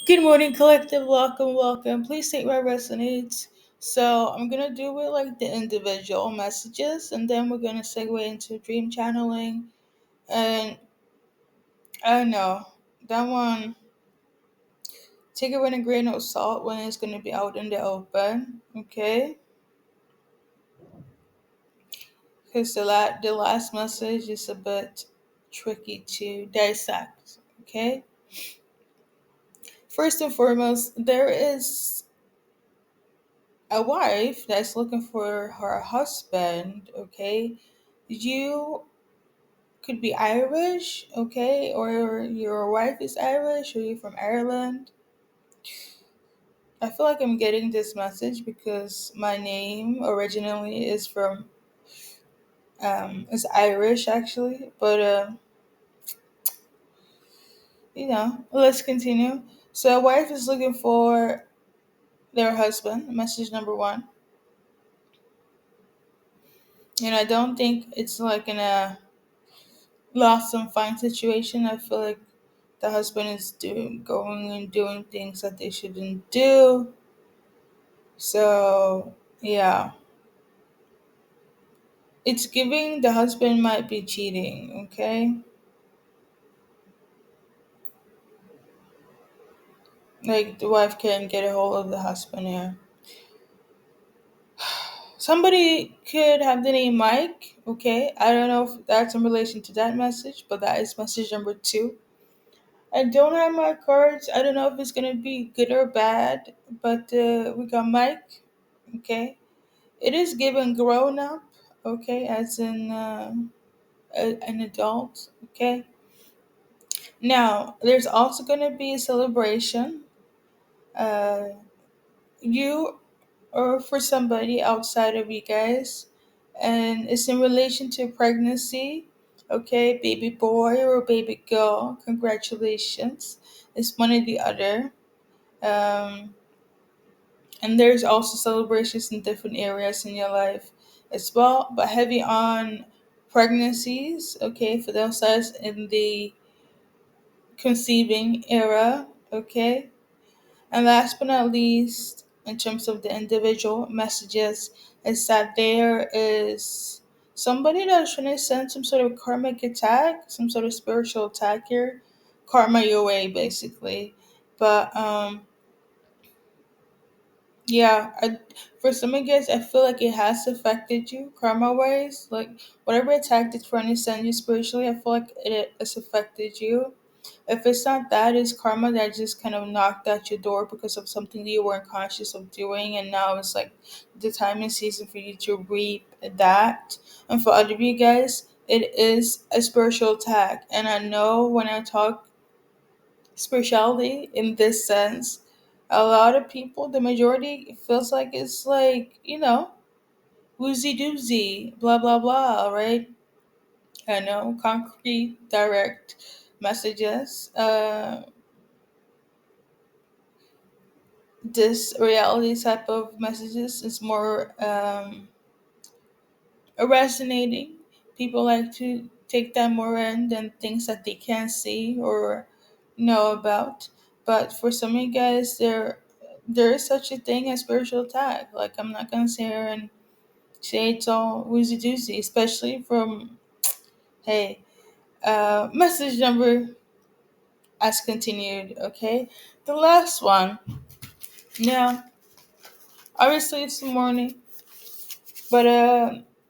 Good morning, collective. Welcome, welcome. Please take what resonates. So I'm gonna do it like the individual messages, and then we're gonna segue into dream channeling. And I don't know that one. Take it with a grain of salt when it's gonna be out in the open, okay? Because the last message is a bit tricky to dissect, okay? First and foremost, there is a wife that's looking for her husband, okay? You could be Irish, okay? Or your wife is Irish, or you're from Ireland. I feel like I'm getting this message because my name originally is Irish actually, but let's continue. So a wife is looking for their husband, message number one. And I don't think it's like in a lost and find situation. I feel like the husband is going and doing things that they shouldn't do. So yeah, it's giving the husband might be cheating. Okay, like the wife can't get a hold of the husband here. Somebody could have the name Mike. Okay, I don't know if that's in relation to that message, but that is message number two. I don't have my cards. I don't know if it's gonna be good or bad, but we got Mike. Okay, it is given grown up, okay, as in an adult, okay. Now, there's also going to be a celebration. Uh, you or for somebody outside of you guys, and it's in relation to pregnancy, okay, baby boy or baby girl. Congratulations. It's one or the other. Um, And there's also celebrations in different areas in your life as well, but heavy on pregnancies, okay, for those guys in the conceiving era, okay. And last but not least, in terms of the individual messages, is that there is somebody that's trying to send some sort of karmic attack, some sort of spiritual attack here, karma your way, basically. But Yeah, for some of you guys, I feel like it has affected you karma wise. Like whatever attack it's trying to send you spiritually, I feel like it has affected you. If it's not that, it's karma that just kind of knocked at your door because of something that you weren't conscious of doing, and now it's like the time and season for you to reap that. And for other of you guys, it is a spiritual attack. And I know when I talk spirituality in this sense, a lot of people, the majority, feels like it's like, woozy doozy, blah, blah, blah, right? I know, concrete, direct messages. This reality type of messages is more resonating. People like to take that more in than things that they can't see or know about. But for some of you guys, there is such a thing as spiritual attack. Like I'm not gonna sit here and say it's all woozy doozy, especially from hey, message number as continued. Okay, the last one. Now, obviously it's the morning, but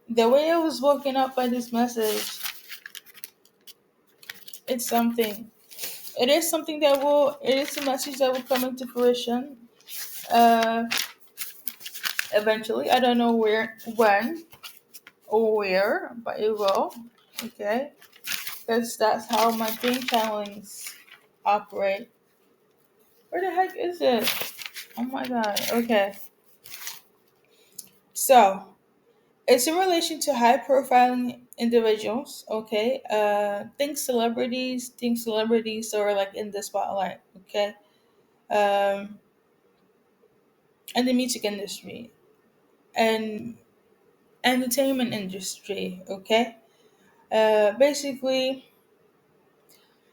the way I was woken up by this message, it's something. It is something that will. It is a message that will come into fruition. Uh, eventually, I don't know when, or where, but it will. Okay, because that's how my dream channelings operate. Where the heck is it? Oh my god. Okay, so it's in relation to high profiling individuals. Okay, think celebrities are like in the spotlight. Okay, um, and the music industry and entertainment industry. Okay, basically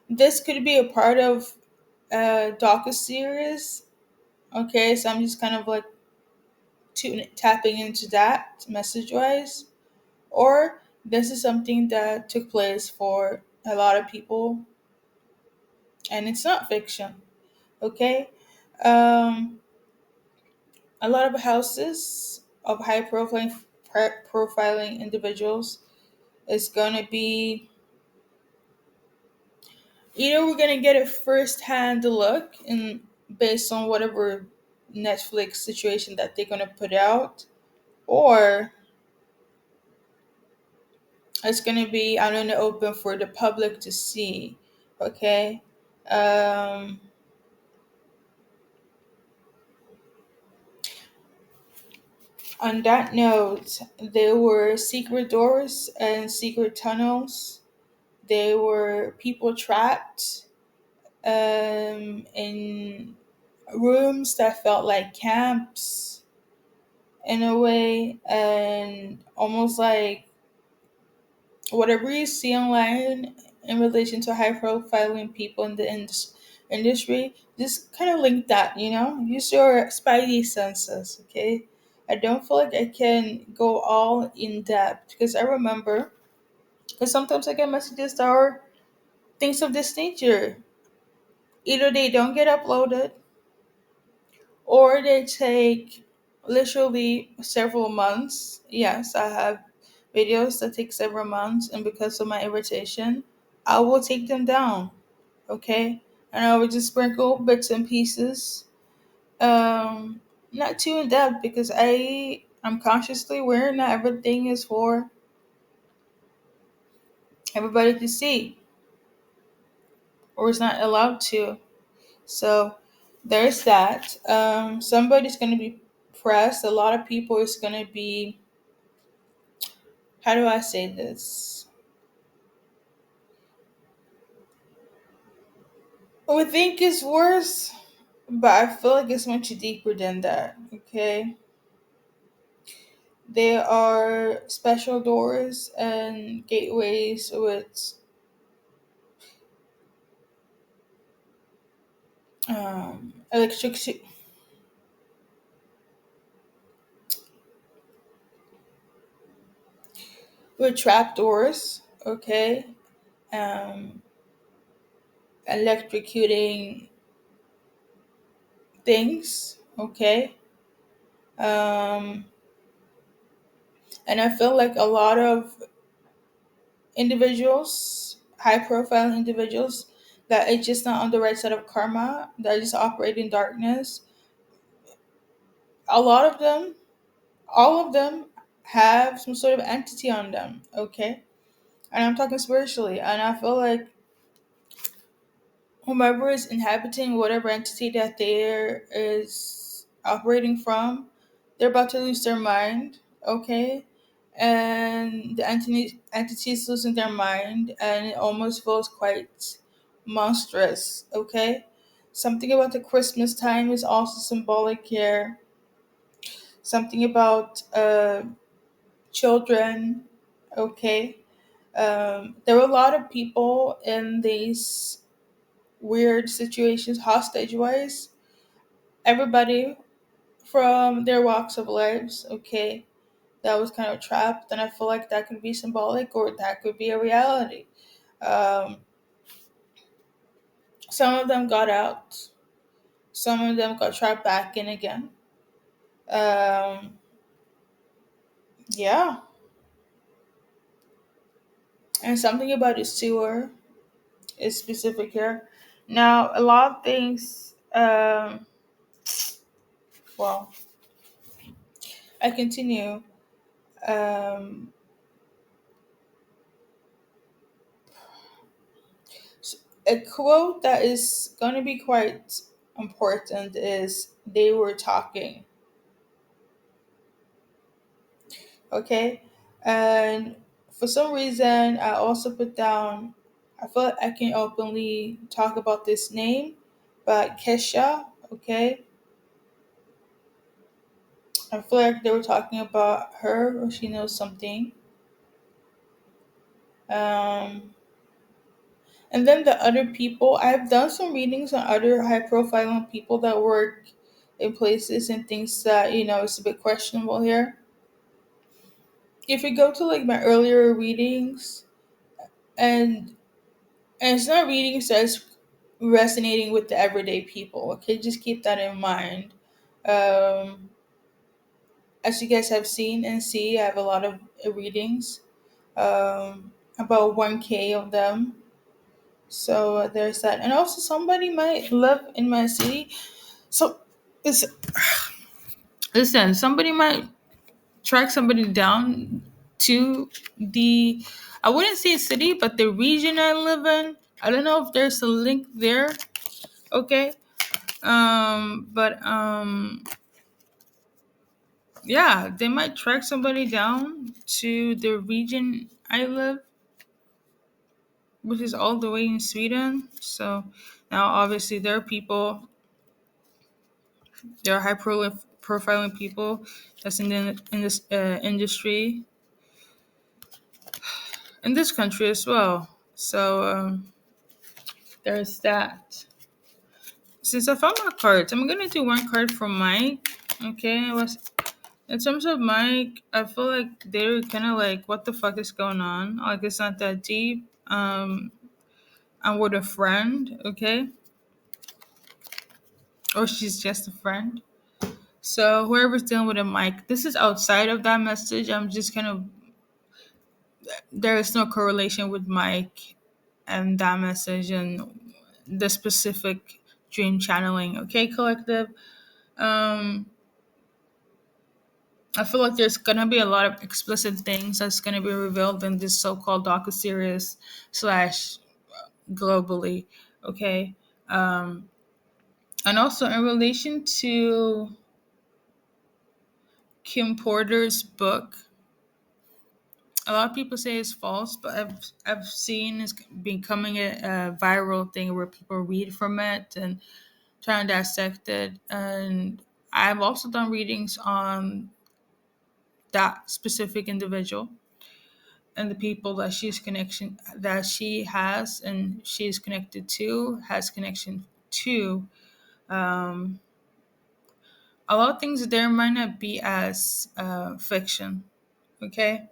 this could be a part of docu series. Okay, so I'm just kind of like tapping into that message wise, or this is something that took place for a lot of people, and it's not fiction. Okay, um, a lot of houses of high profiling individuals is going to be either we're going to get a first hand look in based on whatever Netflix situation that they're going to put out, or it's going to be out in the open for the public to see. Okay, um, on that note, there were secret doors and secret tunnels. There were people trapped in rooms that felt like camps in a way, and almost like whatever you see online in relation to high profiling people in the industry, just kind of link that, use your spidey senses, okay? I don't feel like I can go all in depth because I remember, because sometimes I get messages that are things of this nature. Either they don't get uploaded or they take literally several months. Yes, I have videos that take several months, and because of my irritation, I will take them down. Okay, and I will just sprinkle bits and pieces. Not too in depth because I'm consciously aware not everything is for everybody to see or is not allowed to. So there's that. Somebody's going to be pressed. A lot of people is going to be, how do I say this? I would think it's worse, but I feel like it's much deeper than that. Okay. There are special doors and gateways electric with trap doors. Okay. Um, electrocuting things. Okay. Um, and I feel like a lot of individuals, high profile individuals, that are just not on the right side of karma, that just operate in darkness. A lot of them, all of them, have some sort of entity on them. Okay, and I'm talking spiritually, and I feel like whomever is inhabiting whatever entity that there is operating from, they're about to lose their mind. Okay, and the entity is losing their mind, and it almost feels quite monstrous. Okay, something about the Christmas time is also symbolic here. Something about children. Okay, there were a lot of people in these weird situations, hostage wise. Everybody from their walks of lives, okay, that was kind of trapped, and I feel like that could be symbolic or that could be a reality. Um, some of them got out, some of them got trapped back in again. Um, yeah, and something about the sewer is specific here. Now, a lot of things. Well, I continue. Um, a quote that is going to be quite important is they were talking. Okay, and for some reason I also put down, I feel like I can openly talk about this name, but Kesha. Okay, I feel like they were talking about her or she knows something. um And then the other people, I've done some readings on other high profile people that work in places and things that, it's a bit questionable here. If you go to like my earlier readings, and and it's not readings that's resonating with the everyday people, okay? Just keep that in mind. Um, as you guys have seen and see, I have a lot of readings, about 1K of them. So there's that. And also, somebody might live in my city. So, it's, listen, somebody might track somebody down to the, I wouldn't say city, but the region I live in. I don't know if there's a link there. Okay. But yeah, they might track somebody down to the region I live, which is all the way in Sweden. So now, obviously, there are profiling people that's in this industry in this country as well. So there's that. Since I found my cards, I'm gonna do one card from Mike. Okay, in terms of Mike, I feel like they're kind of like, what the fuck is going on? Like, it's not that deep. I'm with a friend, okay, or she's just a friend. So whoever's dealing with a Mike, this is outside of that message. I'm just kind of, there is no correlation with Mike and that message and the specific dream channeling. Okay, collective. Um, I feel like there's gonna be a lot of explicit things that's gonna be revealed in this so-called docu-series slash globally. Okay, and also in relation to Kim Porter's book, a lot of people say it's false, but I've seen it's becoming a viral thing where people read from it and try and dissect it. And I've also done readings on that specific individual and the people that she has and she's connected to has connection to. Um, a lot of things there might not be as fiction. Okay,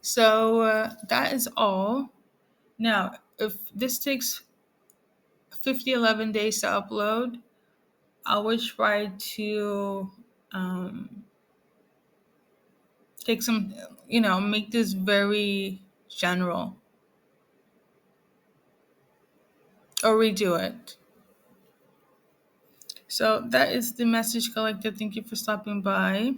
so that is all. Now, if this takes 11 days to upload, I will try to um, take some, make this very general or redo it. So that is the message collective. Thank you for stopping by.